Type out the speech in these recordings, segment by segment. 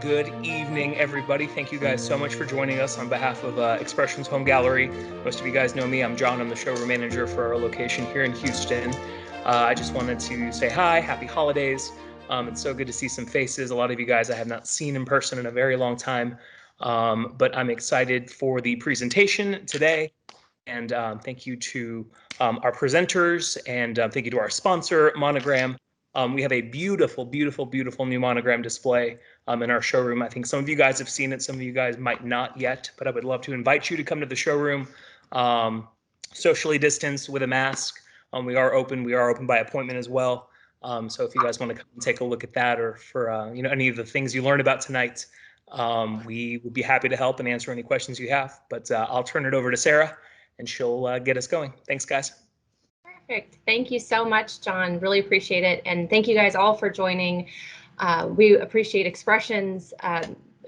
Good evening, everybody. Thank you guys so much for joining us on behalf of Expressions Home Gallery. Most of you guys know me. I'm John. I'm the showroom manager for our location here in Houston. I just wanted to say hi, happy holidays. It's so good to see some faces. A lot of you guys I have not seen in person in a very long time, but I'm excited for the presentation today. And thank you to our presenters, and thank you to our sponsor, Monogram. We have a beautiful, beautiful, beautiful new Monogram display in our showroom. I think some of you guys have seen it, some of you guys might not yet, but I would love to invite you to come to the showroom, socially distanced with a mask. We are open by appointment as well. So if you guys want to come and take a look at that, or for any of the things you learned about tonight, we would be happy to help and answer any questions you have. But I'll turn it over to Sarah, and she'll get us going. Thanks, guys. Perfect. Thank you so much, John. Really appreciate it. And thank you guys all for joining. We appreciate Expressions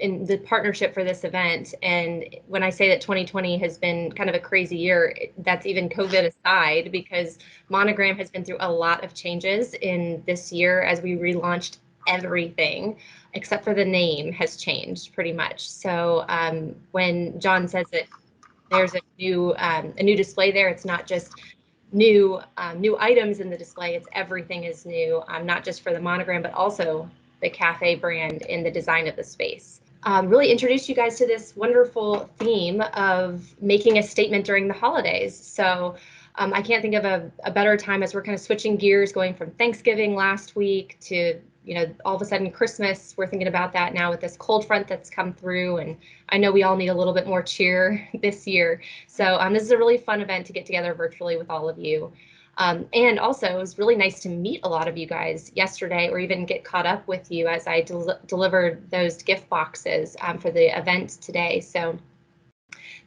in the partnership for this event. And when I say that 2020 has been kind of a crazy year, that's even COVID aside, because Monogram has been through a lot of changes in this year as we relaunched everything, except for the name has changed pretty much. So when John says that there's a new display there, it's not just new items in the display, it's everything is new, not just for the Monogram, but also the cafe brand in the design of the space. Really introduce you guys to this wonderful theme of making a statement during the holidays. So I can't think of a better time, as we're kind of switching gears, going from Thanksgiving last week to all of a sudden Christmas. We're thinking about that now with this cold front that's come through, and I know we all need a little bit more cheer this year. So this is a really fun event to get together virtually with all of you. And also, it was really nice to meet a lot of you guys yesterday, or even get caught up with you as I delivered those gift boxes for the event today. So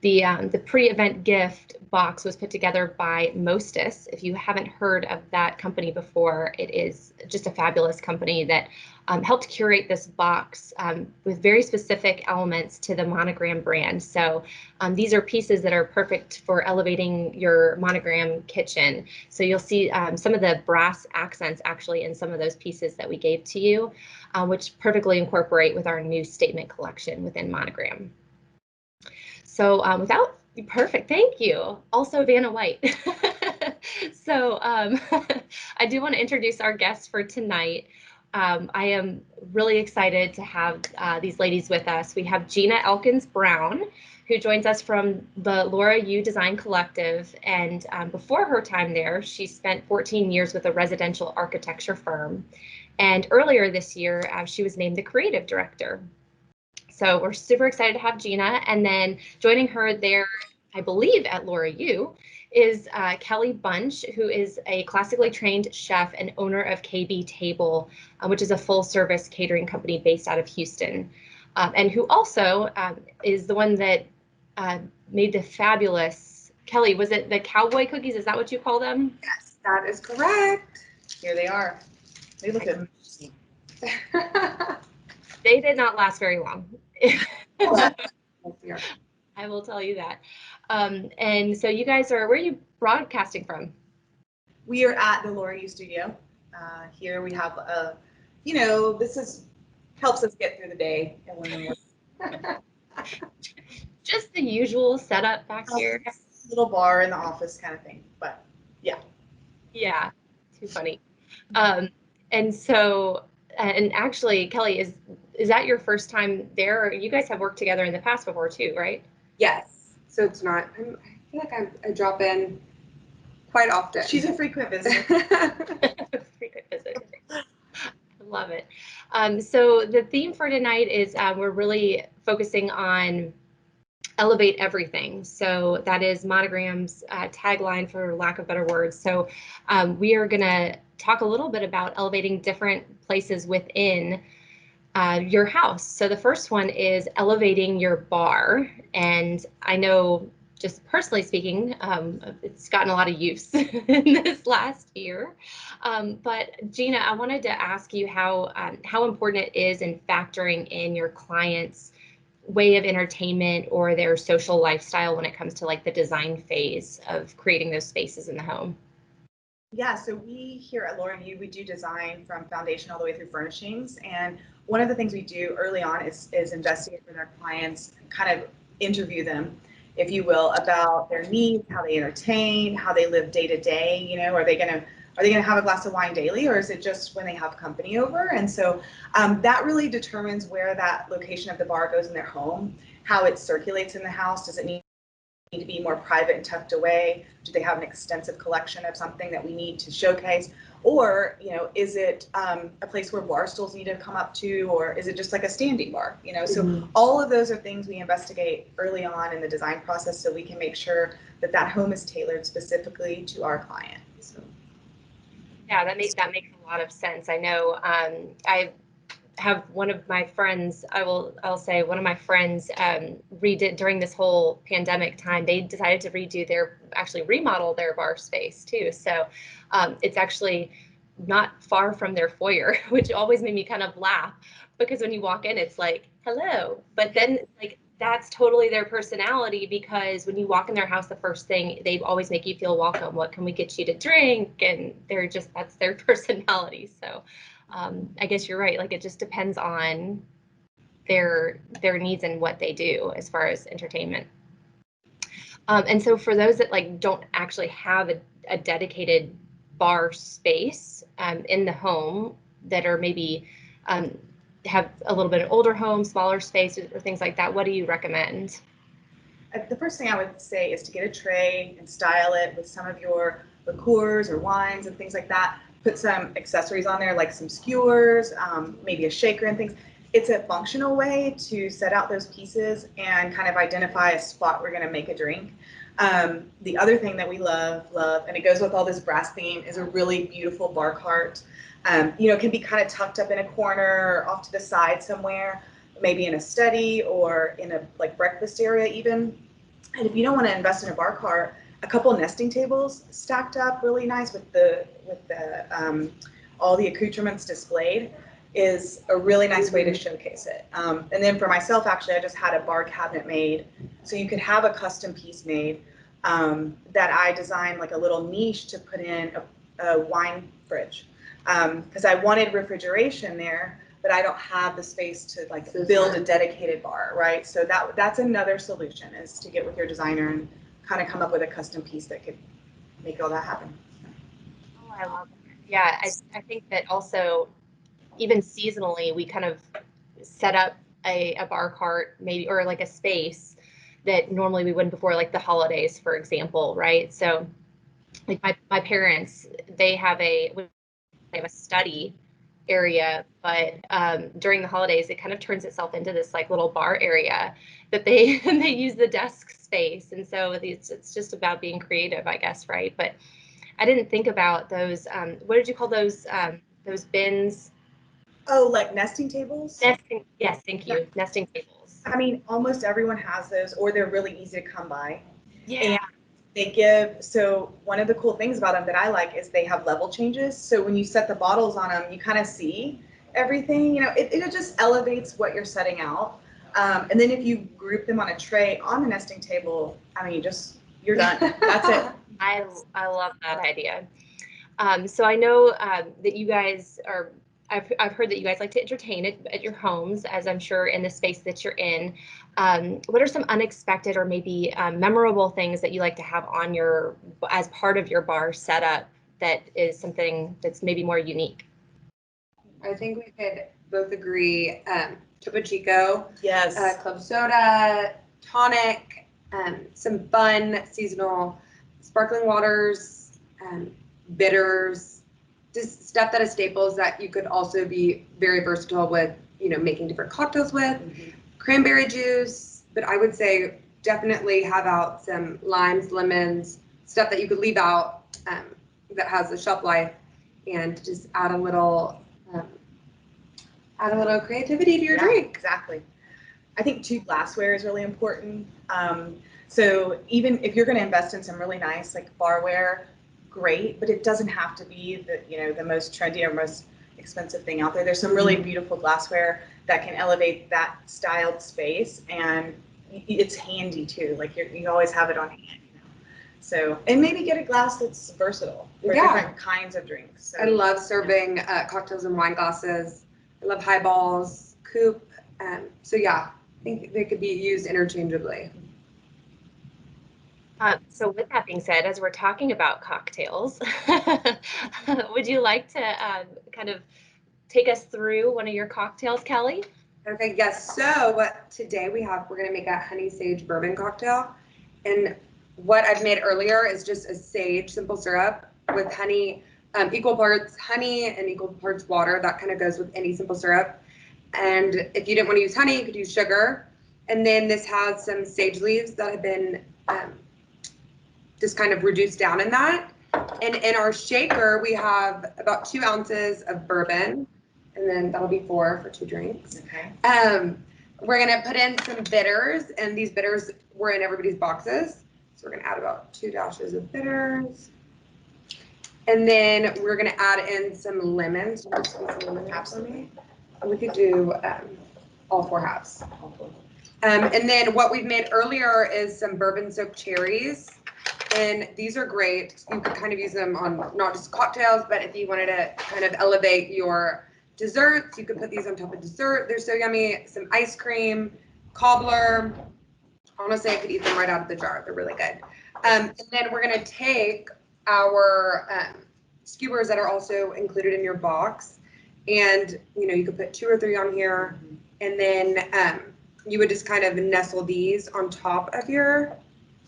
the pre-event gift box was put together by Mostis. If you haven't heard of that company before, it is just a fabulous company that helped curate this box with very specific elements to the Monogram brand. So these are pieces that are perfect for elevating your Monogram kitchen. So you'll see some of the brass accents actually in some of those pieces that we gave to you, which perfectly incorporate with our new statement collection within Monogram. So perfect, thank you. Also Vanna White. So I do want to introduce our guests for tonight. I am really excited to have these ladies with us. We have Gina Elkins Brown, who joins us from the Laura Yu Design Collective. And before her time there, she spent 14 years with a residential architecture firm. And earlier this year, she was named the creative director. So we're super excited to have Gina. And then joining her there, I believe at Laura Yu, is Kelly Bunch, who is a classically trained chef and owner of KB Table, which is a full service catering company based out of Houston, and who also is the one that made the fabulous, Kelly, was it the cowboy cookies? Is that what you call them? Yes, that is correct. Here they are. They look amazing. They did not last very long. I will tell you that. And so you guys where are you broadcasting from? We are at the Laura Yu studio. Here we have this helps us get through the day. Just the usual setup back here. Little bar in the office kind of thing, but yeah. Yeah, too funny. And so, and actually, Kelly, is that your first time there? You guys have worked together in the past before too, right? Yes. So it's not, I feel like I drop in quite often. She's a frequent visitor. Frequent visitor. I love it. So the theme for tonight is we're really focusing on elevate everything. So that is Monogram's tagline, for lack of better words. So we are going to talk a little bit about elevating different places within your house. So the first one is elevating your bar. And I know, just personally speaking, it's gotten a lot of use in this last year. But Gina, I wanted to ask you how important it is in factoring in your clients' way of entertainment or their social lifestyle when it comes to like the design phase of creating those spaces in the home. Yeah, so we here at Laura Yu, we do design from foundation all the way through furnishings, and one of the things we do early on is investigate with our clients, kind of interview them, if you will, about their needs, how they entertain, how they live day to day. You know, are they gonna have a glass of wine daily, or is it just when they have company over? And so that really determines where that location of the bar goes in their home, how it circulates in the house. Does it need to be more private and tucked away? Do they have an extensive collection of something that we need to showcase? Or, you know, is it a place where bar stools need to come up to, or is it just like a standing bar? You know, so all of those are things we investigate early on in the design process, so we can make sure that that home is tailored specifically to our client. So. Yeah, that makes a lot of sense. I know I have one of my friends, I'll say one of my friends redid during this whole pandemic time, they decided to remodel their bar space too. So it's actually not far from their foyer, which always made me kind of laugh, because when you walk in, it's like, hello. But then like, that's totally their personality, because when you walk in their house, the first thing, they always make you feel welcome. What can we get you to drink? And that's their personality. So I guess you're right. Like, it just depends on their needs and what they do as far as entertainment. And so for those that like don't actually have a dedicated bar space in the home, that are maybe have a little bit of older home, smaller space, or things like that, what do you recommend? The first thing I would say is to get a tray and style it with some of your liqueurs or wines and things like that. Put some accessories on there, like some skewers, maybe a shaker and things. It's a functional way to set out those pieces and kind of identify a spot we're going to make a drink. The other thing that we love, and it goes with all this brass theme, is a really beautiful bar cart. You know, it can be kind of tucked up in a corner or off to the side somewhere, maybe in a study or in a like breakfast area even. And if you don't want to invest in a bar cart, a couple nesting tables stacked up really nice with the all the accoutrements displayed is a really nice way to showcase it. And then for myself, actually, I just had a bar cabinet made, so you could have a custom piece made that I designed, like a little niche to put in a wine fridge, because I wanted refrigeration there, but I don't have the space to like build a dedicated bar, right? So that's another solution, is to get with your designer and kind of come up with a custom piece that could make all that happen. Oh, I love it. Yeah, I think that also, even seasonally, we kind of set up a bar cart, maybe, or like a space that normally we wouldn't before, like the holidays, for example, right? So like my parents, they have a study area, but during the holidays, it kind of turns itself into this like little bar area that they they use the desk space. And so it's just about being creative, I guess, right? But I didn't think about those. What did you call those bins? Oh, like nesting tables? Nesting. Yes, thank you. Nesting tables. I mean, almost everyone has those, or they're really easy to come by. Yeah. And so one of the cool things about them that I like is they have level changes. So when you set the bottles on them, you kind of see everything, you know, it just elevates what you're setting out. And then if you group them on a tray on the nesting table, I mean, you're done. That's it. I love that idea. So I know that you guys are, I've heard that you guys like to entertain at your homes, as I'm sure in the space that you're in. What are some unexpected or maybe memorable things that you like to have on as part of your bar setup that is something that's maybe more unique? I think we could both agree, Topo Chico, Yes. club soda, tonic, some fun seasonal sparkling waters, bitters, just stuff that is staples that you could also be very versatile with, you know, making different cocktails with. Cranberry juice, but I would say definitely have out some limes, lemons, stuff that you could leave out that has a shelf life, and just add a little creativity to your drink. Exactly. I think too, glassware is really important. So even if you're going to invest in some really nice like barware, great, but it doesn't have to be the most trendy or most expensive thing out there. There's some really beautiful glassware that can elevate that styled space, and it's handy too. Like you always have it on hand. So, and maybe get a glass that's versatile for different kinds of drinks. So, I love serving cocktails in wine glasses. I love highballs, coupe. So yeah, I think they could be used interchangeably. So with that being said, as we're talking about cocktails, would you like to kind of take us through one of your cocktails, Kelly? Okay, yes. So what today we're gonna make a honey sage bourbon cocktail. And what I've made earlier is just a sage simple syrup with honey, equal parts honey and equal parts water. That kind of goes with any simple syrup. And if you didn't want to use honey, you could use sugar. And then this has some sage leaves that have been just kind of reduced down in that. And in our shaker, we have about 2 ounces of bourbon, and then that'll be 4 for 2 drinks. Okay. We're gonna put in some bitters, and these bitters were in everybody's boxes. So we're gonna add about 2 dashes of bitters. And then we're gonna add in some lemons. Just some lemon halves for me. We could do all 4 halves. And then what we've made earlier is some bourbon soaked cherries. And these are great. You could kind of use them on not just cocktails, but if you wanted to kind of elevate your desserts, you could put these on top of dessert. They're so yummy. Some ice cream, cobbler. Honestly, I could eat them right out of the jar. They're really good. And then we're going to take our skewers that are also included in your box. And, you could put 2 or 3 on here. And then you would just kind of nestle these on top of your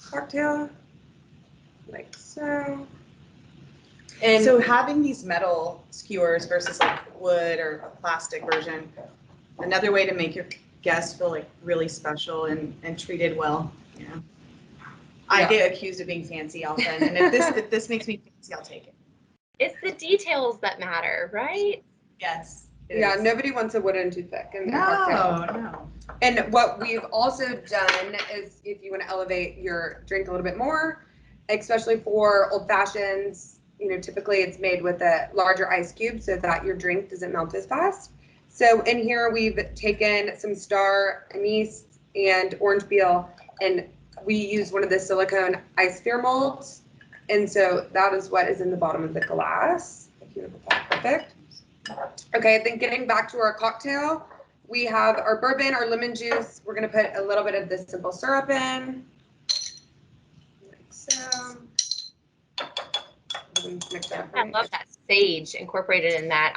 cocktail. Like so. And so having these metal skewers versus like wood or a plastic version, another way to make your guests feel like really special and treated well. I get accused of being fancy often, and if this makes me fancy, I'll take it. It's the details that matter, right? Yes. Yeah, nobody wants a wooden toothpick in their cocktail. No. And what we've also done is if you want to elevate your drink a little bit more, especially for old fashions, typically it's made with a larger ice cube so that your drink doesn't melt as fast. So in here we've taken some star anise and orange peel, and we use one of the silicone ice sphere molds. And so that is what is in the bottom of the glass. Perfect. Okay, then getting back to our cocktail, we have our bourbon, our lemon juice. We're going to put a little bit of this simple syrup in. Like so. I love that sage incorporated in that.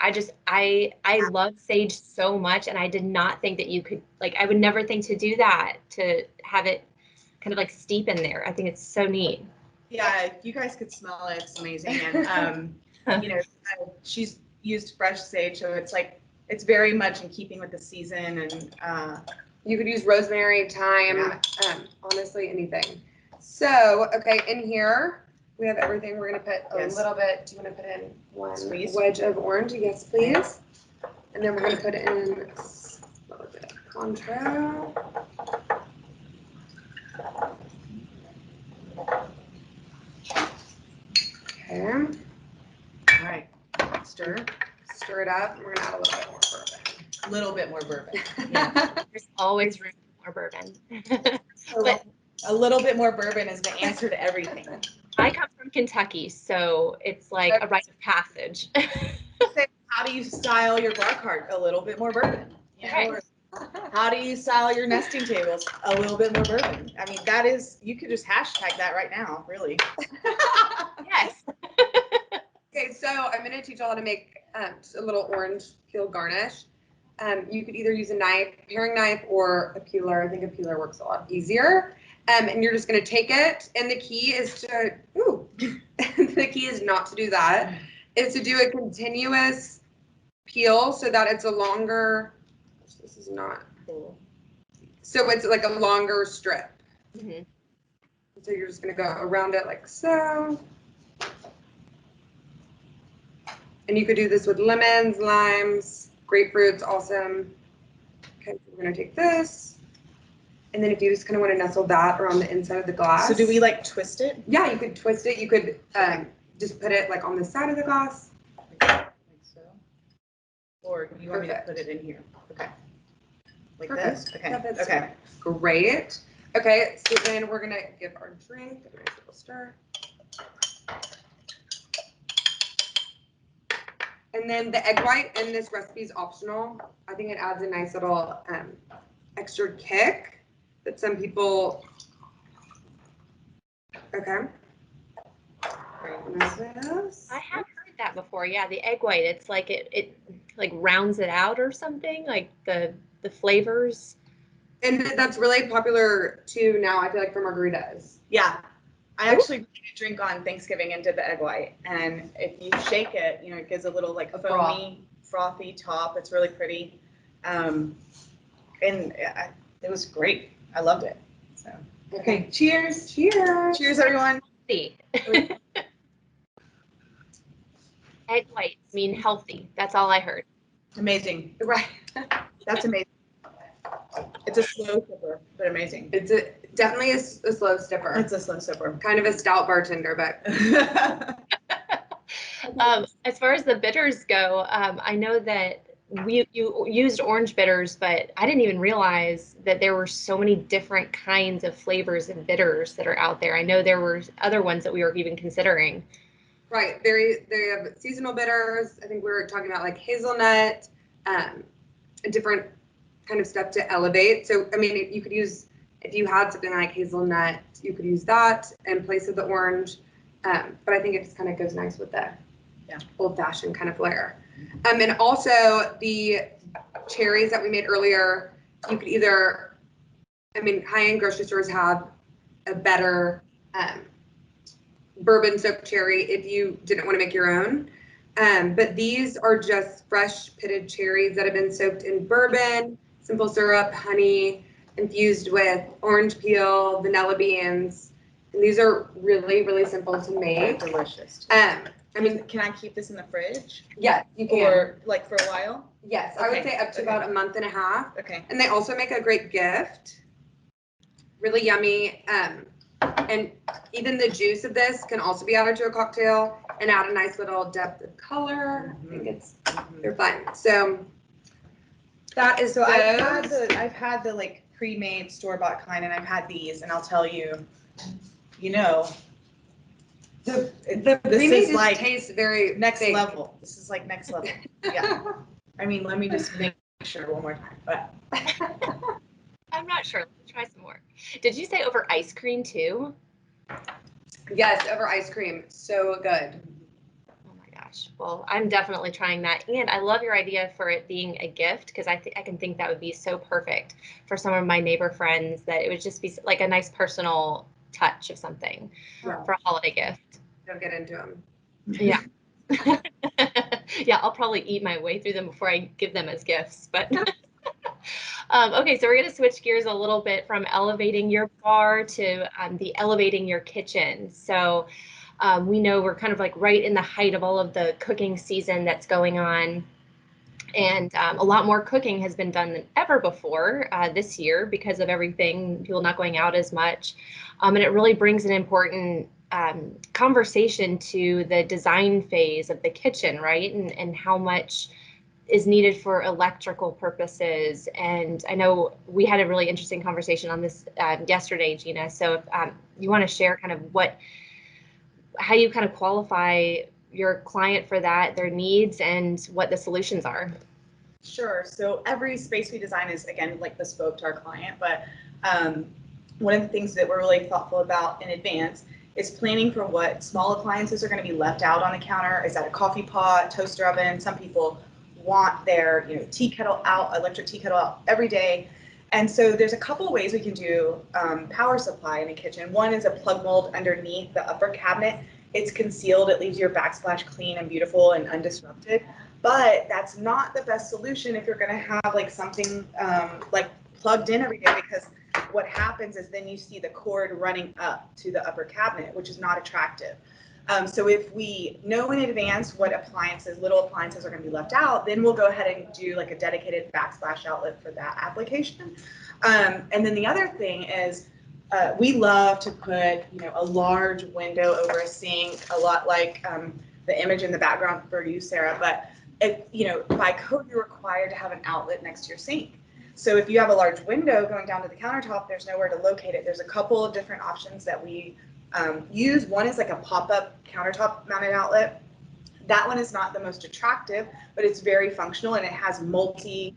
I love sage so much, and I did not think that you could, I would never think to do that, to have it kind of like steep in there. I think it's so neat. Yeah, if you guys could smell it, it's amazing. And, she's used fresh sage, so it's very much in keeping with the season. And you could use rosemary, thyme, honestly, anything. So, okay, in here, we have everything. We're going to put a little bit. Do you want to put in one wedge of orange? Yes, please. And then we're going to put in a little bit of Cointreau. Okay. All right. Stir it up. We're going to add a little bit more bourbon. A little bit more bourbon. Yeah. There's always room for more bourbon. But a little bit more bourbon is the answer to everything. I come from Kentucky, so it's like a rite of passage. How do you style your bar cart? A little bit more bourbon. Right. How do you style your nesting tables? A little bit more bourbon. I mean, you could just hashtag that right now, really. Yes. Okay, so I'm going to teach y'all how to make just a little orange peel garnish. You could either use a paring knife, or a peeler. I think a peeler works a lot easier. And you're just going to take it, and the key is the key is not to do that. Is to do a continuous peel so that it's a longer, this is not cool. So it's like a longer strip. Mm-hmm. So you're just going to go around it like so. And you could do this with lemons, limes, grapefruits, awesome. Okay, so we're going to take this. And then if you just kind of want to nestle that around the inside of the glass. So do we twist it? Yeah, you could twist it. You could just put it on the side of the glass. Like so. Or you want me to put it in here? Okay. Like this? Okay. Okay. Great. Okay, so then we're going to give our drink a nice little stir. And then the egg white in this recipe is optional. I think it adds a nice little extra kick that some people. Okay. I have heard that before. Yeah, the egg white. It's like it like rounds it out or something. Like the flavors. And that's really popular too now. I feel like for margaritas. Yeah. I actually made a drink on Thanksgiving and did the egg white. And if you shake it, you know, it gives a little like foamy, frothy top. It's really pretty. And it was great. I loved it. So, okay. Cheers. Cheers. Cheers, everyone. Egg whites mean healthy. That's all I heard. Amazing. Right. That's amazing. It's a slow sipper, but amazing. It's definitely a slow sipper. It's a slow sipper. Kind of a stout bartender, but. As far as the bitters go, I know that you used orange bitters, but I didn't even realize that there were so many different kinds of flavors and bitters that are out there. I know there were other ones that we were even considering. Right. They have seasonal bitters. I think we were talking about like hazelnut, a different kind of stuff to elevate. So, I mean, you could use, if you had something like hazelnut, you could use that in place of the orange. But I think it just kind of goes nice with the old-fashioned kind of flair. And also the cherries that we made earlier, you could either, I mean, high-end grocery stores have a better bourbon soaked cherry if you didn't want to make your own. But these are just fresh pitted cherries that have been soaked in bourbon, simple syrup, honey, infused with orange peel, vanilla beans. And these are really, really simple to make. Delicious. I mean, can I keep this in the fridge? Yes, you can. Or like for a while? Yes, okay. I would say up to about a month and a half. Okay. And they also make a great gift. Really yummy. And even the juice of this can also be added to a cocktail and add a nice little depth of color. I think they're fun. So that is I've had the like pre-made store-bought kind, and I've had these, and I'll tell you, you know, the this is like tastes very next big. level. This is like next level. Yeah. I mean, let me just make sure one more time. But I'm not sure. Let's try some more. Did you say over ice cream too? Yes, over ice cream. So good. Oh my gosh. Well, I'm definitely trying that. And I love your idea for it being a gift, because I can think that would be so perfect for some of my neighbor friends, that it would just be like a nice personal touch of something for a holiday gift. Don't get into them. Yeah. Yeah, I'll probably eat my way through them before I give them as gifts. But okay, so we're going to switch gears a little bit from elevating your bar to the elevating your kitchen. So we know we're kind of like right in the height of all of the cooking season that's going on. And a lot more cooking has been done than ever before this year because of everything, people not going out as much. And it really brings an important conversation to the design phase of the kitchen, right? And how much is needed for electrical purposes. And I know we had a really interesting conversation on this yesterday, Gina. So if you want to share kind of how you kind of qualify your client for that, their needs, and what the solutions are. Sure. So every space we design is, again, like bespoke to our client. But one of the things that we're really thoughtful about in advance is planning for what small appliances are going to be left out on the counter. Is that a coffee pot, toaster oven? Some people want their tea kettle out, electric tea kettle out every day. And so there's a couple of ways we can do power supply in the kitchen. One is a plug mold underneath the upper cabinet. It's concealed. It leaves your backsplash clean and beautiful and undisrupted. But that's not the best solution if you're going to have like something like plugged in every day, because what happens is then you see the cord running up to the upper cabinet, which is not attractive. So if we know in advance what little appliances are going to be left out, then we'll go ahead and do like a dedicated backsplash outlet for that application. And then the other thing is we love to put, a large window over a sink, a lot like the image in the background for you, Sarah. But by code, you're required to have an outlet next to your sink. So if you have a large window going down to the countertop, there's nowhere to locate it. There's a couple of different options that we use. One is like a pop-up countertop mounted outlet That one is not the most attractive, but it's very functional, and it has multi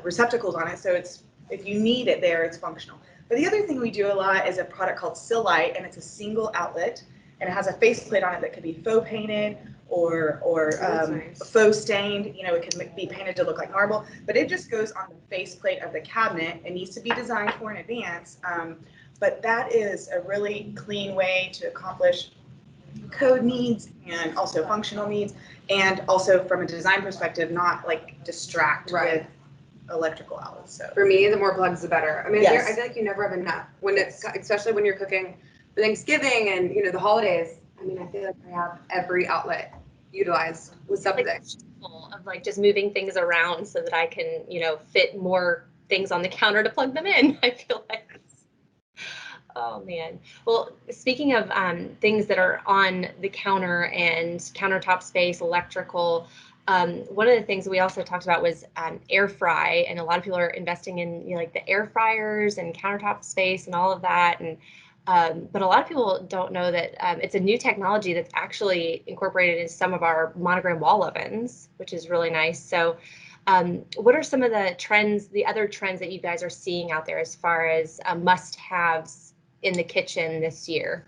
receptacles on it. So it's, if you need it there, it's functional. But the other thing we do a lot is a product called Silite, and it's a single outlet, and it has a faceplate on it that could be faux painted or nice. faux stained. You know, it can be painted to look like marble, but it just goes on the faceplate of the cabinet. It needs to be designed for in advance. But that is a really clean way to accomplish code needs and also functional needs, and also from a design perspective, not like distract with electrical outlets. So for me, the more plugs, the better. I mean, Yes. I feel like you never have enough when it's, especially when you're cooking for Thanksgiving and, you know, the holidays. I mean, I feel like I have every outlet utilized with something. Like, of like just moving things around so that I can, you know, fit more things on the counter to plug them in. I feel like. Oh man. Well, speaking of things that are on the counter and countertop space, electrical, one of the things we also talked about was air fry, and a lot of people are investing in, you know, like the air fryers and countertop space and all of that. And but a lot of people don't know that it's a new technology that's actually incorporated in some of our Monogram wall ovens, which is really nice. So what are some of the trends, the other trends that you guys are seeing out there as far as must-haves in the kitchen this year?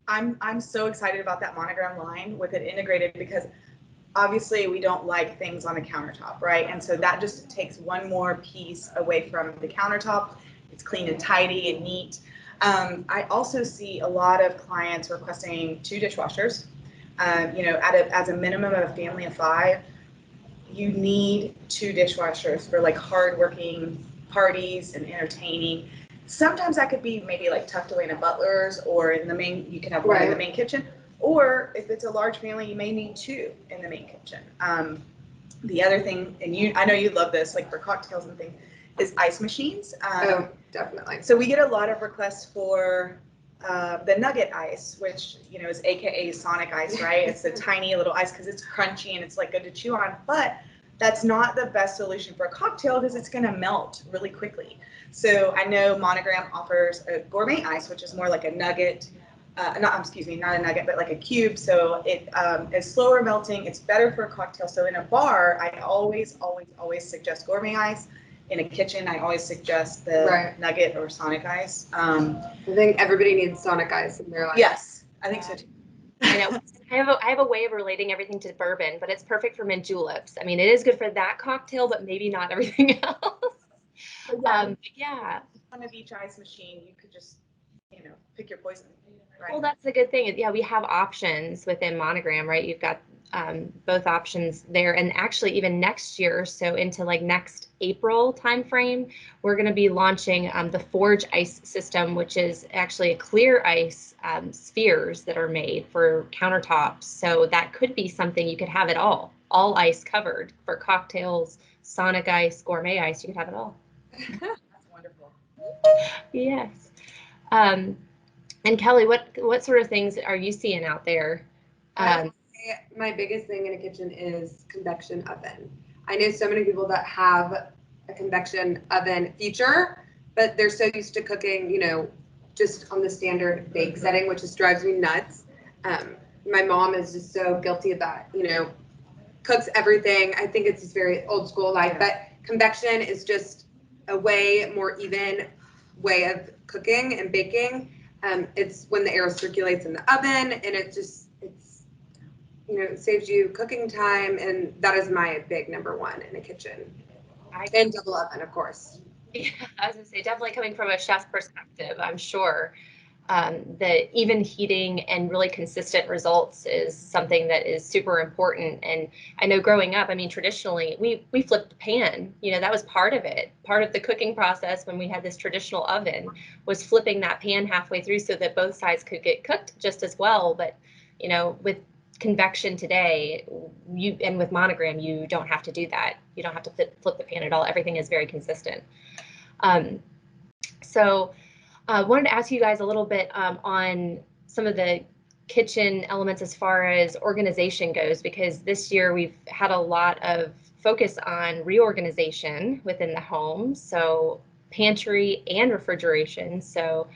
I'm so excited about that Monogram line with it integrated, because obviously we don't like things on the countertop, right? And so that just takes one more piece away from the countertop. It's clean and tidy and neat. I also see a lot of clients requesting 2 dishwashers. You know, as a minimum of a family of 5, you need 2 dishwashers for like hardworking parties and entertaining. Sometimes that could be maybe like tucked away in a butler's, or in the main, you can have one in the main kitchen. Or if it's a large family, you may need 2 in the main kitchen. The other thing, and I know you love this, like for cocktails and things, is ice machines. Oh, definitely. So we get a lot of requests for the nugget ice, which, you know, is AKA Sonic ice, right? It's a tiny little ice because it's crunchy and it's like good to chew on, but that's not the best solution for a cocktail because it's going to melt really quickly. So I know Monogram offers a gourmet ice, which is more like a nugget, not a nugget, but like a cube. So it is slower melting. It's better for a cocktail. So in a bar, I always suggest gourmet ice. In a kitchen, I always suggest the nugget or Sonic ice. I think everybody needs Sonic ice in their life. Yes, I think so too. I know. I have a way of relating everything to bourbon, but it's perfect for mint juleps. I mean, it is good for that cocktail, but maybe not everything else. Yeah. One of each ice machine, you could just, you know, pick your poison. Right? Well, that's the good thing. Yeah, we have options within Monogram, right? You've got both options there, and actually even next year, so into like next April timeframe, we're going to be launching the Forge ice system, which is actually a clear ice spheres that are made for countertops. So that could be something you could have it all ice covered for cocktails, Sonic ice, gourmet ice. You could have it all. That's wonderful. Yes. And Kelly, what sort of things are you seeing out there? My biggest thing in a kitchen is convection oven. I know so many people that have a convection oven feature, but they're so used to cooking, you know, just on the standard bake setting, which just drives me nuts. My mom is just so guilty of that, you know, cooks everything. I think it's just very old school life, but convection is just a way more even way of cooking and baking. It's when the air circulates in the oven, and it's you know, it saves you cooking time, and that is my big number 1 in a kitchen. And double oven, of course. Yeah, I was gonna say, definitely coming from a chef's perspective, I'm sure that even heating and really consistent results is something that is super important. And I know growing up, I mean, traditionally we flipped the pan, you know, that was part of it. Part of the cooking process when we had this traditional oven was flipping that pan halfway through so that both sides could get cooked just as well. But, you know, with convection today, and with Monogram, you don't have to do that. You don't have to flip the pan at all. Everything is very consistent. So wanted to ask you guys a little bit on some of the kitchen elements as far as organization goes, because this year we've had a lot of focus on reorganization within the home, so pantry and refrigeration. So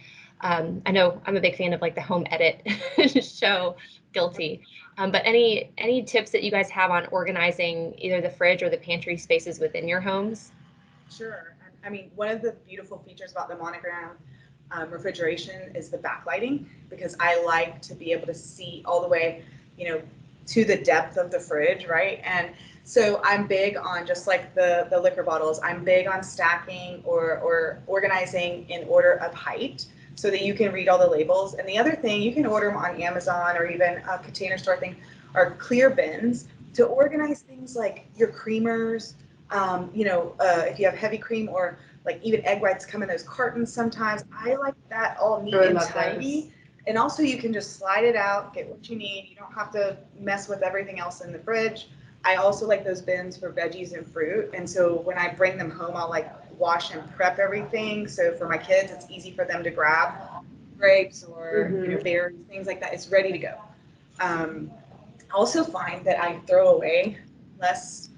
I know I'm a big fan of like the home edit show, guilty. But any tips that you guys have on organizing either the fridge or the pantry spaces within your homes? Sure. I mean, one of the beautiful features about the Monogram refrigeration is the backlighting, because I like to be able to see all the way, to the depth of the fridge, right? And so I'm big on, just like the liquor bottles, I'm big on stacking or organizing in order of height so that you can read all the labels. And the other thing, you can order them on Amazon or even a Container Store thing, are clear bins to organize things like your creamers. If you have heavy cream, or like even egg whites come in those cartons sometimes. I like that all neat and tidy. And also you can just slide it out, get what you need. You don't have to mess with everything else in the fridge. I also like those bins for veggies and fruit. And so when I bring them home, I'll like wash and prep everything. So for my kids, it's easy for them to grab grapes or berries, things like that. It's ready to go. I also find that I throw away less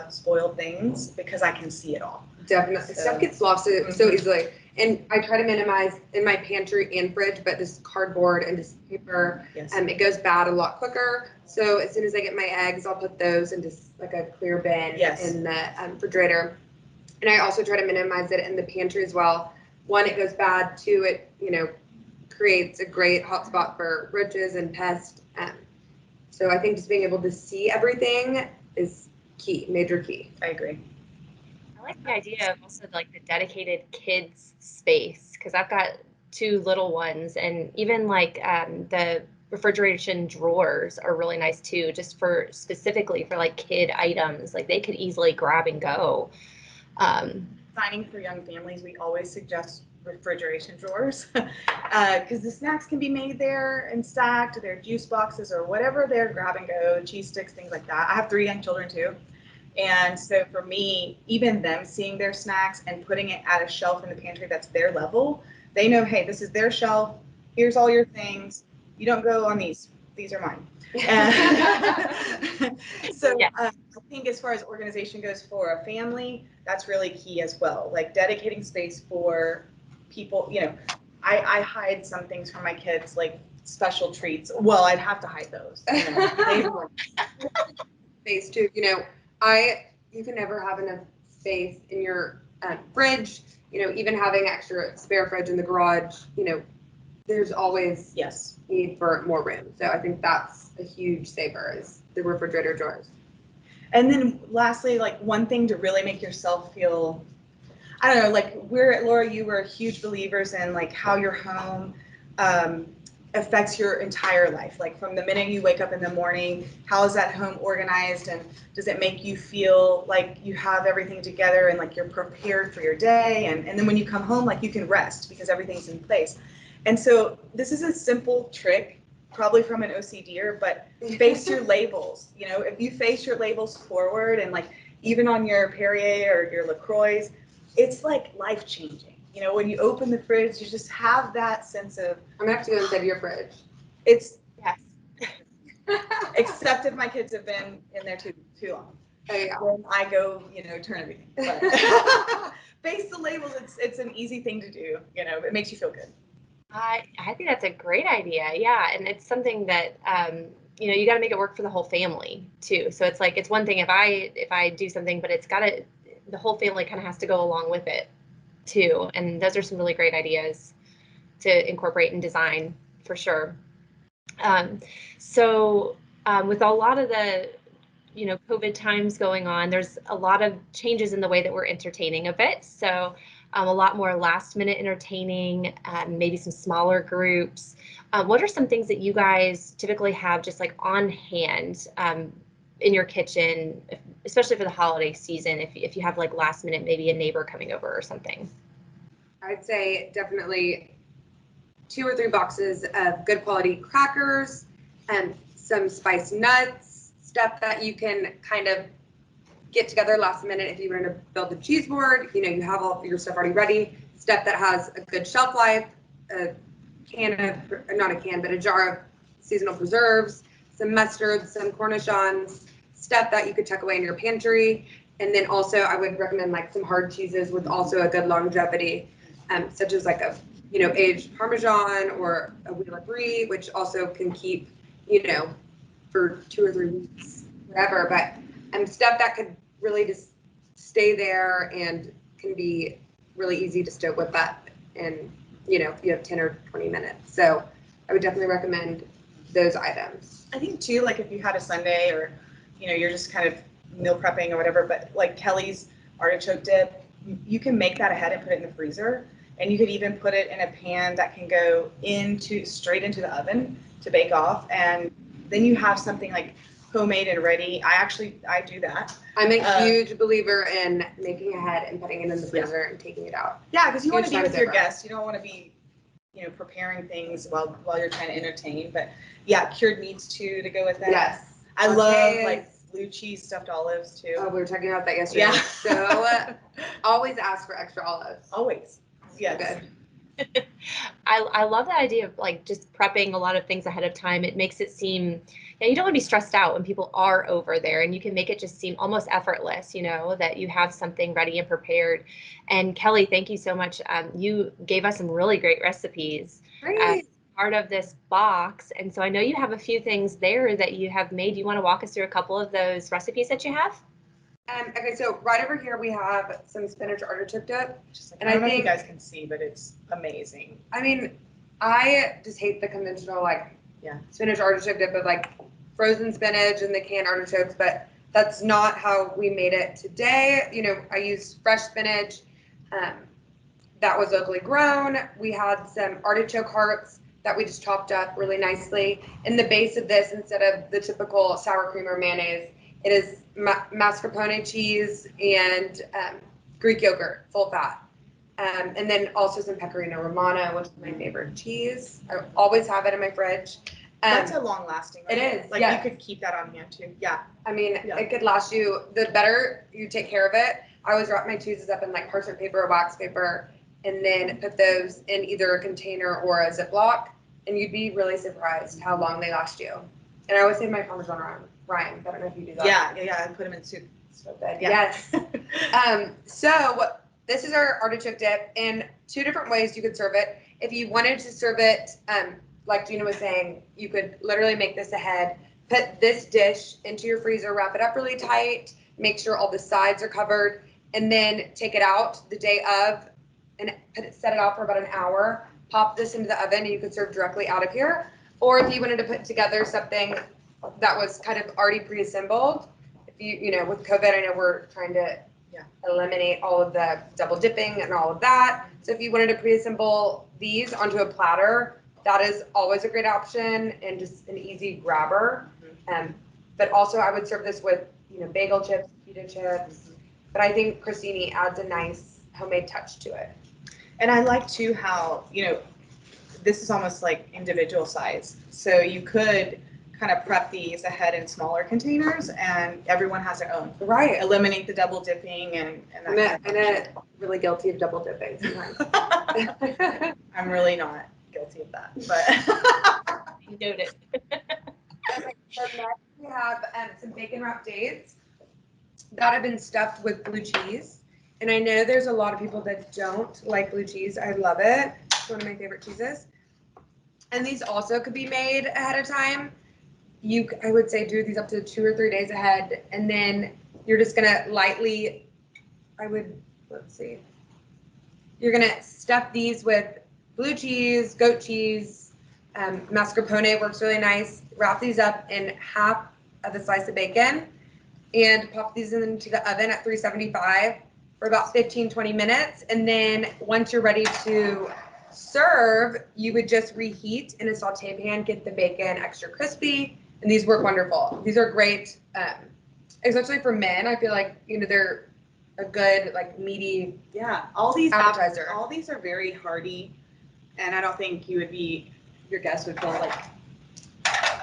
spoiled things because I can see it all. Definitely. So, stuff gets lost so easily. And I try to minimize in my pantry and fridge, but this cardboard and this paper, it goes bad a lot quicker. So as soon as I get my eggs, I'll put those into like a clear bin in the refrigerator. And I also try to minimize it in the pantry as well. One, it goes bad. Two, it creates a great hotspot for roaches and pests. So I think just being able to see everything is key, major key. I agree. I like the idea of also like the dedicated kids space, because I've got 2 little ones, and even like the refrigeration drawers are really nice too, just for specifically for like kid items, like they could easily grab and go. Signing for young families, we always suggest refrigeration drawers because the snacks can be made there and stacked, their juice boxes or whatever they're grab and go, cheese sticks, things like that. I have 3 young children too. And so for me, even them seeing their snacks and putting it at a shelf in the pantry that's their level, they know, hey, this is their shelf. Here's all your things. You don't go on these. These are mine. So I think as far as organization goes for a family, that's really key as well. Like dedicating space for people, I hide some things from my kids, like special treats. Well, I'd have to hide those. Space too. You can never have enough space in your fridge. Even having extra spare fridge in the garage. There's always need for more room. So I think that's a huge saver is the refrigerator drawers. And then lastly, like one thing to really make yourself feel, I don't know, like we're at Laura, you were huge believers in like how your home affects your entire life. Like from the minute you wake up in the morning, how is that home organized, and does it make you feel like you have everything together and like you're prepared for your day, and then when you come home, like you can rest because everything's in place. And so this is a simple trick, probably from an OCDer, but face your labels. If you face your labels forward, and like even on your Perrier or your LaCroix, it's like life changing. When you open the fridge, you just have that sense of. I'm gonna have to go inside your fridge. It's except if my kids have been in there too long. Oh yeah. Then I go, turn everything. But face the labels. It's an easy thing to do. It makes you feel good. I think that's a great idea. Yeah. And it's something that, you got to make it work for the whole family too. So it's like, it's one thing if I do something, but the whole family kind of has to go along with it too. And those are some really great ideas to incorporate in design for sure. With a lot of the, COVID times going on, there's a lot of changes in the way that we're entertaining a bit. So a lot more last minute entertaining, maybe some smaller groups. What are some things that you guys typically have just like on hand in your kitchen, especially for the holiday season, if you have like last minute, maybe a neighbor coming over or something? I'd say definitely 2 or 3 boxes of good quality crackers and some spiced nuts, stuff that you can kind of get together last minute if you were to build a cheese board. You have all your stuff already ready, stuff that has a good shelf life, a jar of seasonal preserves, some mustard, some cornichons, stuff that you could tuck away in your pantry. And then also I would recommend like some hard cheeses with also a good longevity, such as like a aged Parmesan or a Wheeler Brie, which also can keep for 2 or 3 weeks, whatever. But stuff that could really just stay there and can be really easy to stow whip up in, you know, if you have 10 or 20 minutes. So I would definitely recommend those items. I think too, like if you had a Sunday or, you know, you're just kind of meal prepping or whatever, but like Kelly's artichoke dip, you can make that ahead and put it in the freezer. And you could even put it in a pan that can go straight into the oven to bake off. And then you have something like homemade and ready. I do that. I'm a huge believer in making ahead and putting it in the freezer and taking it out. Yeah, because you want to be with your saver. guests. You don't want to be, you know, preparing things while you're trying to entertain. But yeah, cured meats too to go with that. Yes. I love like blue cheese stuffed olives too. Oh, we were talking about that yesterday. Yeah. So always ask for extra olives. Always. Yes. Good. I love the idea of like just prepping a lot of things ahead of time. It makes it seem, you don't want to be stressed out when people are over there, and you can make it just seem almost effortless, you know, that you have something ready and prepared. And Kelly, thank you so much. You gave us some really great recipes as part of this box. And so I know you have a few things there that you have made. You want to walk us through a couple of those recipes that you have? Okay, so right over here we have some spinach artichoke dip. And I don't know if you guys can see, but it's amazing. I mean, I just hate the conventional like spinach artichoke dip of like frozen spinach and the canned artichokes, but that's not how we made it today. You know, I used fresh spinach that was locally grown. We had some artichoke hearts that we just chopped up really nicely. In the base of this, instead of the typical sour cream or mayonnaise, it is mascarpone cheese and Greek yogurt, full fat. And then also some pecorino romano, which is my favorite cheese. I always have it in my fridge. That's a long lasting. Right? It is. Like you could keep that on hand too. Yeah. I mean, it could last you, the better you take care of it. I always wrap my cheeses up in like parchment paper or wax paper and then put those in either a container or a Ziploc. And you'd be really surprised how long they last you. And I always save my Parmesan rind. I don't know if you do that. Yeah. I put them in soup. So good. Yeah. Yes. So this is our artichoke dip, and 2 different ways you could serve it. If you wanted to serve it, like Gina was saying, you could literally make this ahead, put this dish into your freezer, wrap it up really tight, make sure all the sides are covered, and then take it out the day of and set it out for about an hour. Pop this into the oven, and you could serve directly out of here. Or if you wanted to put together something that was kind of already pre-assembled, if you know, with COVID, I know we're trying to eliminate all of the double dipping and all of that. So if you wanted to pre-assemble these onto a platter, that is always a great option and just an easy grabber. But also I would serve this with, you know, bagel chips, pita chips. But I think crostini adds a nice homemade touch to it. And I like too how, you know, this is almost like individual size. So you could kind of prep these ahead in smaller containers and everyone has their own. Right. Eliminate the double dipping and that kind of I'm really guilty of double dipping sometimes. I'm really not guilty of that, but. Noted. Okay, so next we have some bacon wrapped dates that have been stuffed with blue cheese. And I know there's a lot of people that don't like blue cheese. I love it. It's one of my favorite cheeses. And these also could be made ahead of time. I would say do these up to 2 or 3 days ahead. And then you're just gonna lightly, you're gonna stuff these with blue cheese, goat cheese, mascarpone works really nice. Wrap these up in half of a slice of bacon and pop these into the oven at 375 for about 15-20 minutes. And then once you're ready to serve, you would just reheat in a saute pan, get the bacon extra crispy, and these work wonderful. These are great, especially for men. I feel like, you know, they're a good, like, meaty all these appetizer. All these are very hearty, and I don't think your guests would feel like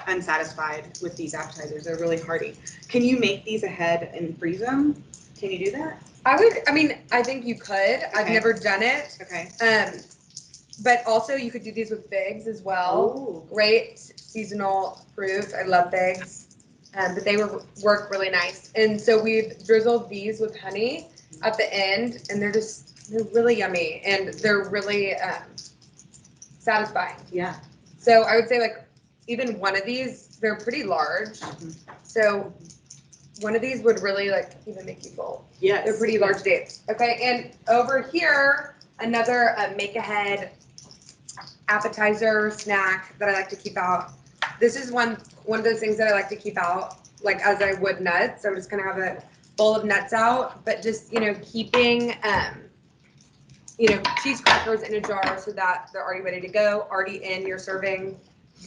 unsatisfied with these appetizers. They're really hearty. Can you make these ahead and freeze them? Can you do that? I think you could. Okay. I've never done it. Okay. But also you could do these with figs as well. Ooh. Great seasonal fruit. I love figs. But they work really nice. And so we've drizzled these with honey at the end, and they're really yummy and they're really satisfying. Yeah. So I would say like even one of these, they're pretty large. So one of these would really like even make you full. Yes. They're pretty large dates. Okay, and over here, another make ahead appetizer snack that I like to keep out. This is one of those things that I like to keep out, like as I would nuts. So I'm just gonna have a bowl of nuts out, but just, you know, keeping, you know, cheese crackers in a jar so that they're already ready to go, already in your serving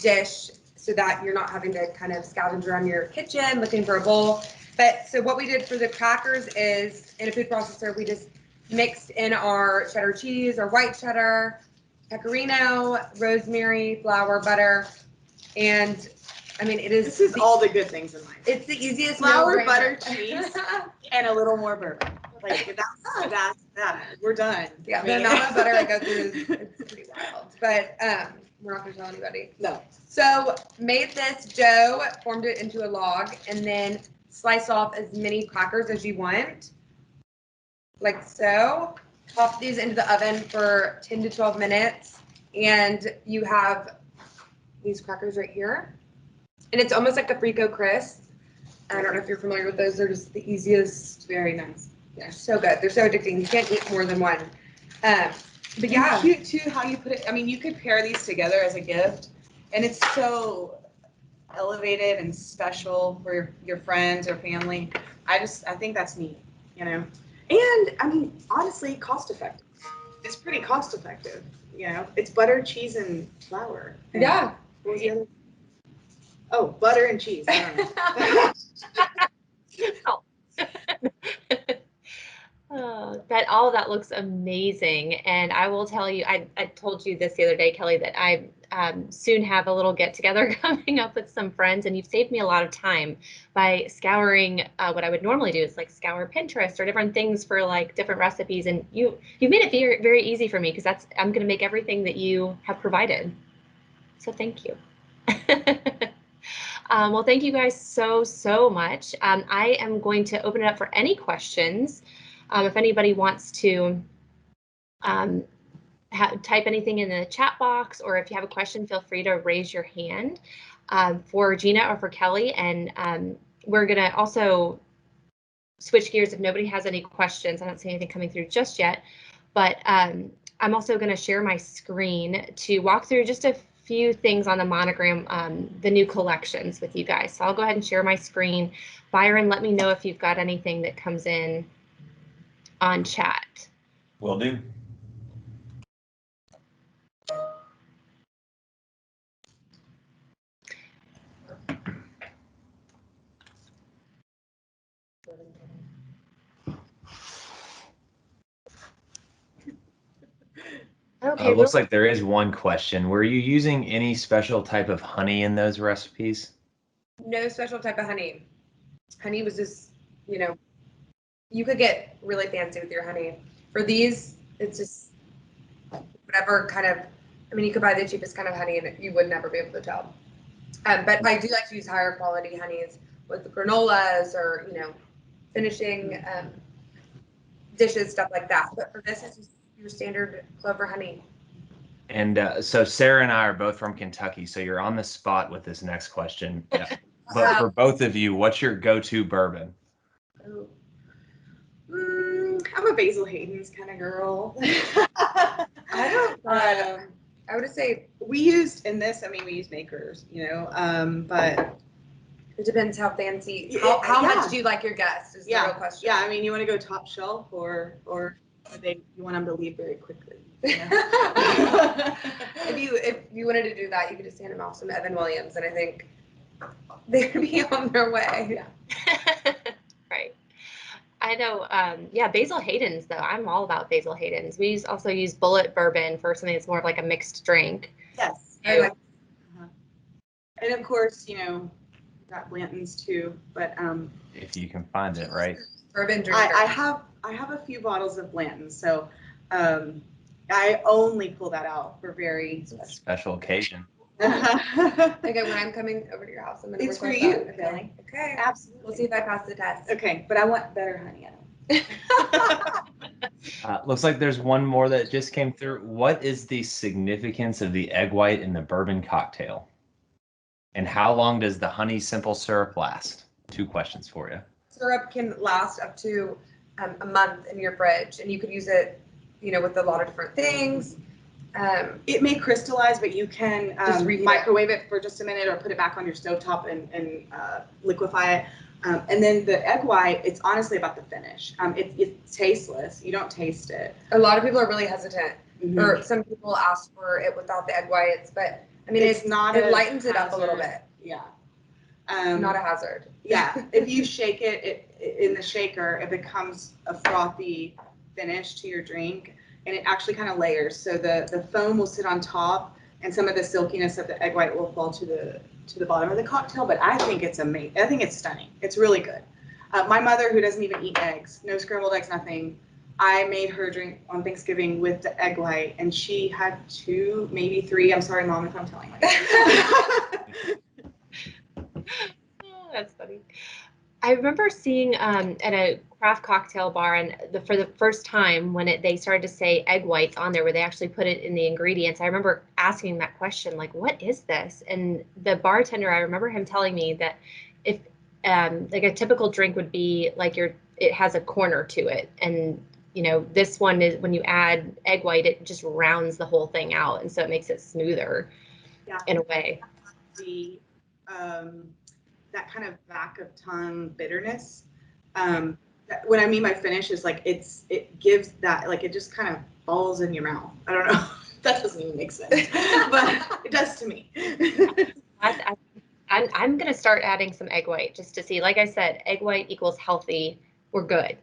dish, so that you're not having to kind of scavenge around your kitchen looking for a bowl. But so what we did for the crackers is, in a food processor, we just mixed in our cheddar cheese, or white cheddar, pecorino, rosemary, flour, butter, and I mean, it is. This is all the good things in life. It's the easiest. Flour, butter, cheese, and a little more bourbon. Like that's that. We're done. Yeah, the amount of butter I go through is it's pretty wild. But we're not gonna tell anybody. No. So made this dough, formed it into a log, and then slice off as many crackers as you want, like so. Pop these into the oven for 10 to 12 minutes, and you have these crackers right here. And it's almost like a Frico Crisp. I don't know if you're familiar with those. They're just the easiest. Very nice. They're so good. They're so addicting. You can't eat more than one. But yeah. And cute too how you put it. I mean, you could pair these together as a gift, and it's so elevated and special for your friends or family. I think that's neat, you know. And I mean, honestly, cost effective. It's pretty cost effective, you know. It's butter, cheese, and flour. And Yeah. what was the other? Oh, butter and cheese. I don't know. That all of that looks amazing, and I will tell you, I told you this the other day, Kelly, that I soon have a little get together coming up with some friends, and you've saved me a lot of time by scouring what I would normally do is like scour Pinterest or different things for like different recipes, and you've made it very, very easy for me because I'm going to make everything that you have provided. So thank you. Well, thank you guys so much. I am going to open it up for any questions. If anybody wants to type anything in the chat box, or if you have a question, feel free to raise your hand for Gina or for Kelly. And we're going to also switch gears if nobody has any questions. I don't see anything coming through just yet, but I'm also going to share my screen to walk through just a few things on the Monogram, the new collections with you guys. So I'll go ahead and share my screen. Byron, let me know if you've got anything that comes in on chat. Will do. Okay. Looks like there is one question. Were you using any special type of honey in those recipes? No special type of honey. Honey was just, you know, you could get really fancy with your honey. For these, it's just whatever kind of, I mean, you could buy the cheapest kind of honey and you would never be able to tell. But I do like to use higher quality honeys with the granolas or, you know, finishing dishes, stuff like that. But for this, it's just your standard Clover honey. And so Sarah and I are both from Kentucky, so you're on the spot with this next question. Yeah. But for both of you, what's your go-to bourbon? I'm a Basil Hayden's kind of girl. I don't. I would say we used in this. I mean, we use makers, you know. But it depends how fancy. How much do you like your guests? Is the real question. Yeah, I mean, you want to go top shelf or you want them to leave very quickly. You know? if you wanted to do that, you could just hand them off some Evan Williams, and I think they'd be on their way. Yeah. Right. I know. Yeah, Basil Hayden's though. I'm all about Basil Hayden's. We also use Bullet Bourbon for something that's more of like a mixed drink. Yes. I like. And of course, you know, got Blanton's too, but if you can find it, right? Bourbon drinker. I have a few bottles of Blanton's, so I only pull that out for very special occasion. Okay, when I'm coming over to your house, I'm gonna. It's for you, Kelly. Okay. Absolutely. We'll see if I pass the test. Okay, but I want better honey. Looks like there's one more that just came through. What is the significance of the egg white in the bourbon cocktail? And how long does the honey simple syrup last? 2 questions for you. Syrup can last up to a month in your fridge, and you could use it, with a lot of different things. It may crystallize, but you can Just reheat microwave it for just a minute or put it back on your stovetop and liquefy it. And then the egg white, it's honestly about the finish. It's tasteless. You don't taste it. A lot of people are really hesitant, Mhm. or some people ask for it without the egg whites, but I mean, It's not it a lightens it up a little hazard. bit. Yeah. Not a hazard. Yeah. If you shake it in the shaker, it becomes a frothy finish to your drink, and it actually kind of layers. So the foam will sit on top, and some of the silkiness of the egg white will fall to the bottom of the cocktail. But I think it's amazing. I think it's stunning. It's really good. My mother, who doesn't even eat eggs, no scrambled eggs, nothing, I made her drink on Thanksgiving with the egg white, and she had 2, maybe 3. I'm sorry, Mom, if I'm telling you. Oh, that's funny. I remember seeing at a craft cocktail bar, and for the first time when they started to say egg whites on there, where they actually put it in the ingredients. I remember asking that question, like, "What is this?" And the bartender, I remember him telling me that if like a typical drink would be like it has a corner to it, and this one is when you add egg white, it just rounds the whole thing out, and so it makes it smoother in a way. The that kind of back of tongue bitterness. What I mean by finish is like it gives that, like, it just kind of falls in your mouth. I don't know. That doesn't even make sense, but it does to me. I'm gonna start adding some egg white just to see. Like I said, egg white equals healthy. We're good.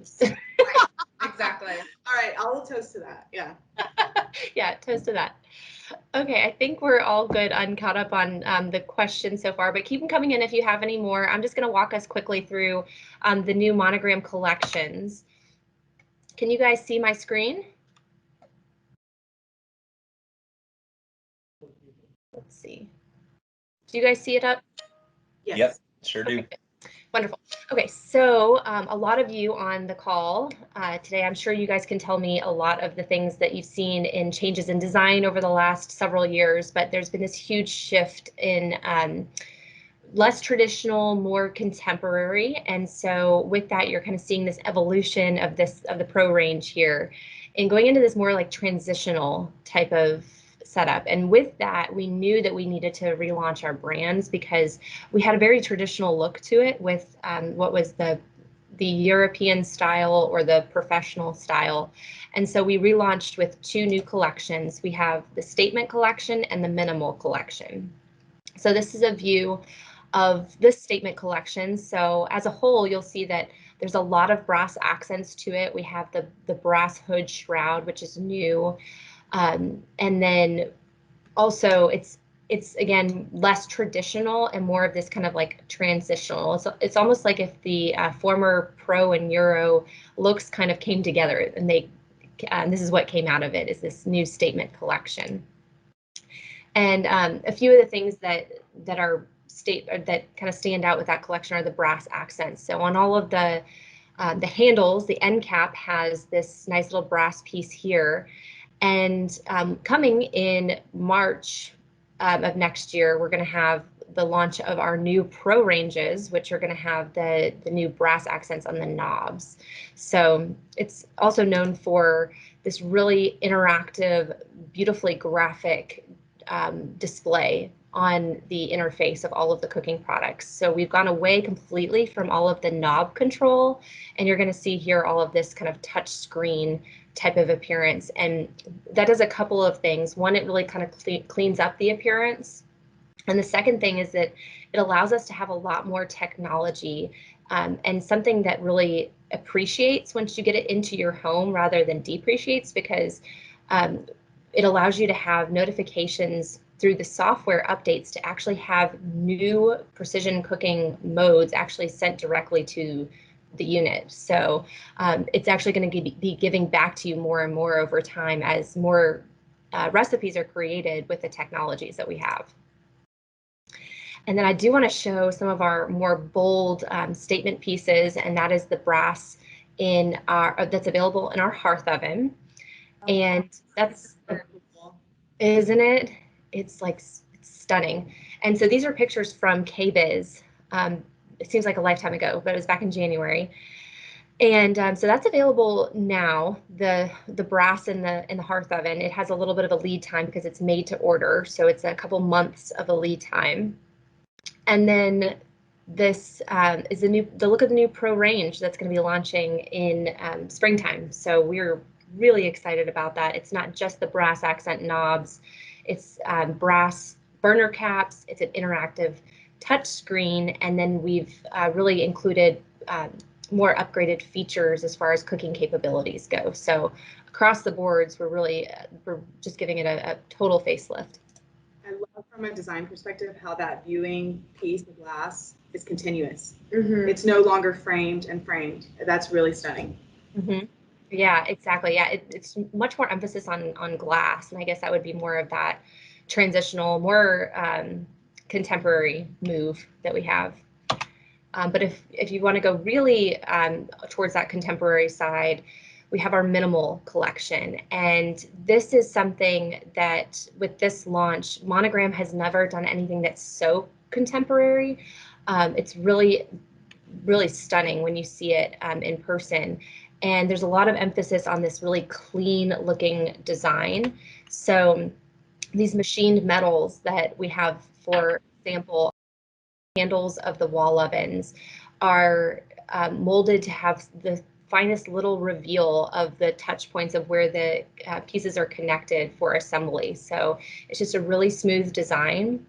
Exactly. All right, I'll toast to that. Yeah. Yeah, toast to that. Okay, I think we're all good. I'm caught up on the questions so far, but keep them coming in if you have any more. I'm just going to walk us quickly through the new Monogram collections. Can you guys see my screen? Let's see. Do you guys see it up? Yes. Yep, sure do. Okay. Wonderful. Okay, so a lot of you on the call today, I'm sure you guys can tell me a lot of the things that you've seen in changes in design over the last several years, but there's been this huge shift in less traditional, more contemporary. And so with that, you're kind of seeing this evolution of the pro range here and going into this more like transitional type of setup. And with that, we knew that we needed to relaunch our brands because we had a very traditional look to it with what was the European style or the professional style. And so we relaunched with 2 new collections. We have the Statement Collection and the Minimal Collection. So this is a view of this Statement Collection. So as a whole, you'll see that there's a lot of brass accents to it. We have the brass hood shroud, which is new. And then also it's again less traditional and more of this kind of like transitional. So it's almost like if the former Pro and Euro looks kind of came together, and this is what came out of it, is this new Statement Collection. And a few of the things that kind of stand out with that collection are the brass accents. So on all of the handles, the end cap has this nice little brass piece here. And coming in March of next year, we're going to have the launch of our new Pro ranges, which are going to have the new brass accents on the knobs. So it's also known for this really interactive, beautifully graphic display on the interface of all of the cooking products. So we've gone away completely from all of the knob control, and you're going to see here all of this kind of touch screen type of appearance. And that does a couple of things. One, it really kind of cleans up the appearance. And the second thing is that it allows us to have a lot more technology and something that really appreciates once you get it into your home rather than depreciates, because it allows you to have notifications through the software updates to actually have new precision cooking modes actually sent directly to the unit. So it's actually going to be giving back to you more and more over time as more recipes are created with the technologies that we have. And then I do want to show some of our more bold statement pieces, and that is the brass that's available in our hearth oven. And that's, isn't it? It's like, it's stunning. And so these are pictures from KBiz. It seems like a lifetime ago, but it was back in January. And so that's available now. The brass in the hearth oven, it has a little bit of a lead time because it's made to order. So it's a couple months of a lead time. And then this is the look of the new Pro range that's going to be launching in springtime. So we're really excited about that. It's not just the brass accent knobs, it's brass burner caps, it's an interactive touch screen, and then we've really included more upgraded features as far as cooking capabilities go. So across the boards, we're just giving it a total facelift. I love from a design perspective how that viewing piece of glass is continuous. It's no longer framed and framed. That's really stunning. Yeah, exactly. Yeah, it's much more emphasis on glass, and I guess that would be more of that transitional, more contemporary move that we have. But if you want to go really towards that contemporary side, we have our minimal collection. And this is something that with this launch, Monogram has never done anything that's so contemporary. It's really, really stunning when you see it in person. And there's a lot of emphasis on this really clean looking design. So these machined metals that we have, for example, handles of the wall ovens are molded to have the finest little reveal of the touch points of where the pieces are connected for assembly. So it's just a really smooth design.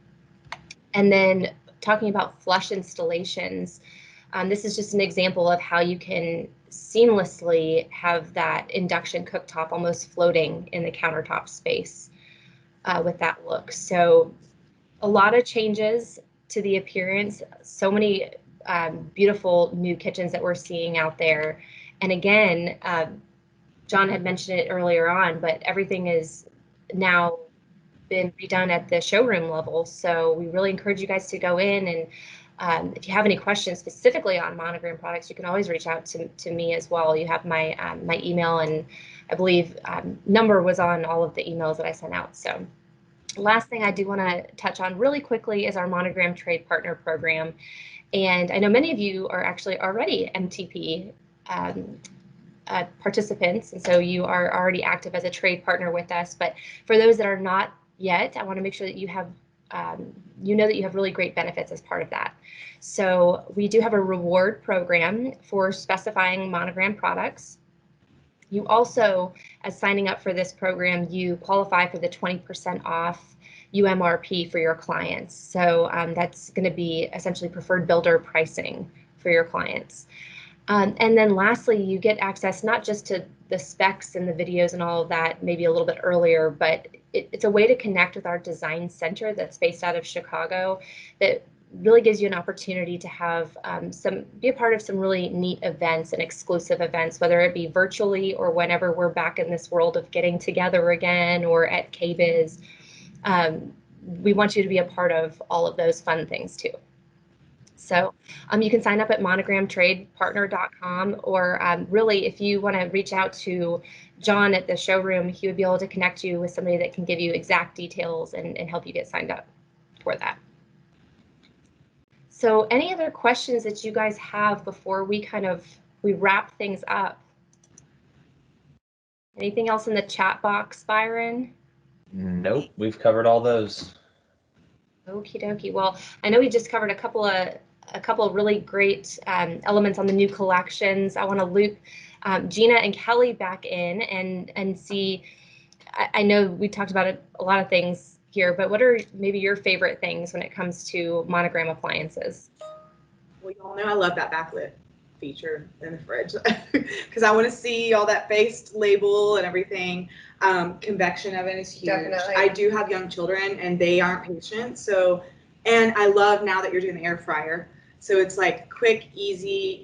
And then talking about flush installations, this is just an example of how you can seamlessly have that induction cooktop almost floating in the countertop space with that look. So a lot of changes to the appearance, so many beautiful new kitchens that we're seeing out there. And again, John had mentioned it earlier on, but everything is now been redone at the showroom level. So we really encourage you guys to go in, and if you have any questions specifically on Monogram products, you can always reach out to me as well. You have my my email, and I believe number was on all of the emails that I sent out. So last thing I do want to touch on really quickly is our Monogram Trade Partner Program. And I know many of you are actually already MTP participants, and so you are already active as a trade partner with us. But for those that are not yet, I want to make sure that you have you know that you have really great benefits as part of that. So we do have a reward program for specifying Monogram products. You also, as signing up for this program, you qualify for the 20% off UMRP for your clients. So that's going to be essentially preferred builder pricing for your clients. And then lastly, you get access not just to the specs and the videos and all of that, maybe a little bit earlier, but it's a way to connect with our design center that's based out of Chicago that really gives you an opportunity to have be a part of some really neat events and exclusive events, whether it be virtually or whenever we're back in this world of getting together again or at KBiz. We want you to be a part of all of those fun things too. So you can sign up at monogramtradepartner.com, or really if you want to reach out to John at the showroom, he would be able to connect you with somebody that can give you exact details and help you get signed up for that. So any other questions that you guys have before we wrap things up? Anything else in the chat box, Byron? Nope, we've covered all those. Okie dokie. Well, I know we just covered a couple of really great elements on the new collections. I want to loop Gina and Kelly back in and see. I know we talked about a lot of things here, but what are maybe your favorite things when it comes to Monogram appliances? Well, you all know I love that backlit feature in the fridge because I want to see all that faced label and everything. Convection oven is huge. Definitely. I do have young children and they aren't patient. So, and I love now that you're doing the air fryer. So it's like quick, easy,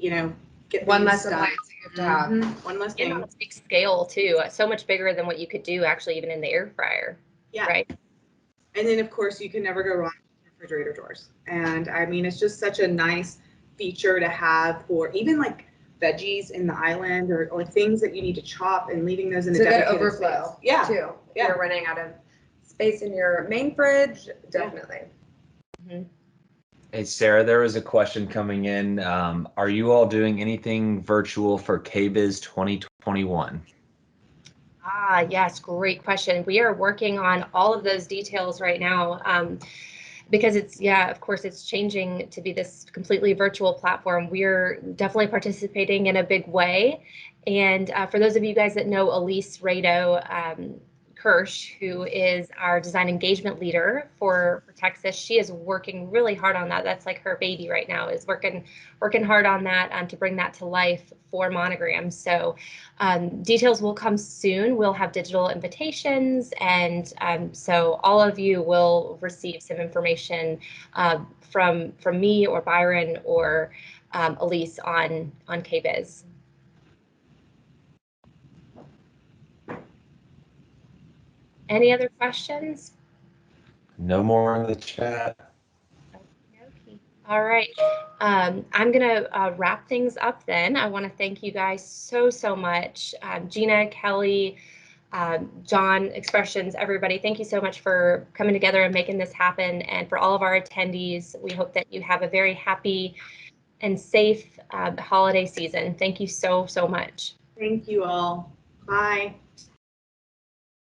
get One things less done. appliance you have to have. Mhm. One less And on thing. a big scale too, so much bigger than what you could do actually even in the air fryer. Yeah. Right. And then of course you can never go wrong with refrigerator doors. And I mean, it's just such a nice feature to have for even like veggies in the island or things that you need to chop and leaving those in It's a a good dedicated overflow space. Yeah. too. If Yeah. you're running out of space in your main fridge, definitely. Mhm. Hey, Sarah, there was a question coming in. Are you all doing anything virtual for KBIS 2021? Yes, great question. We are working on all of those details right now. Because it's, yeah, of course, it's changing to be this completely virtual platform. We're definitely participating in a big way. And for those of you guys that know Elise Rado Kirsch, who is our design engagement leader for Texas, she is working really hard on that. That's like her baby right now, is working hard on that to bring that to life for Monogram. So details will come soon. We'll have digital invitations, and so all of you will receive some information from me or Byron or Elise on KBIS. Any other questions? No more in the chat. Okay. All right. I'm going to wrap things up then. I want to thank you guys so much. Gina, Kelly, John, Expressions, everybody, thank you so much for coming together and making this happen. And for all of our attendees, we hope that you have a very happy and safe holiday season. Thank you so much. Thank you all. Bye.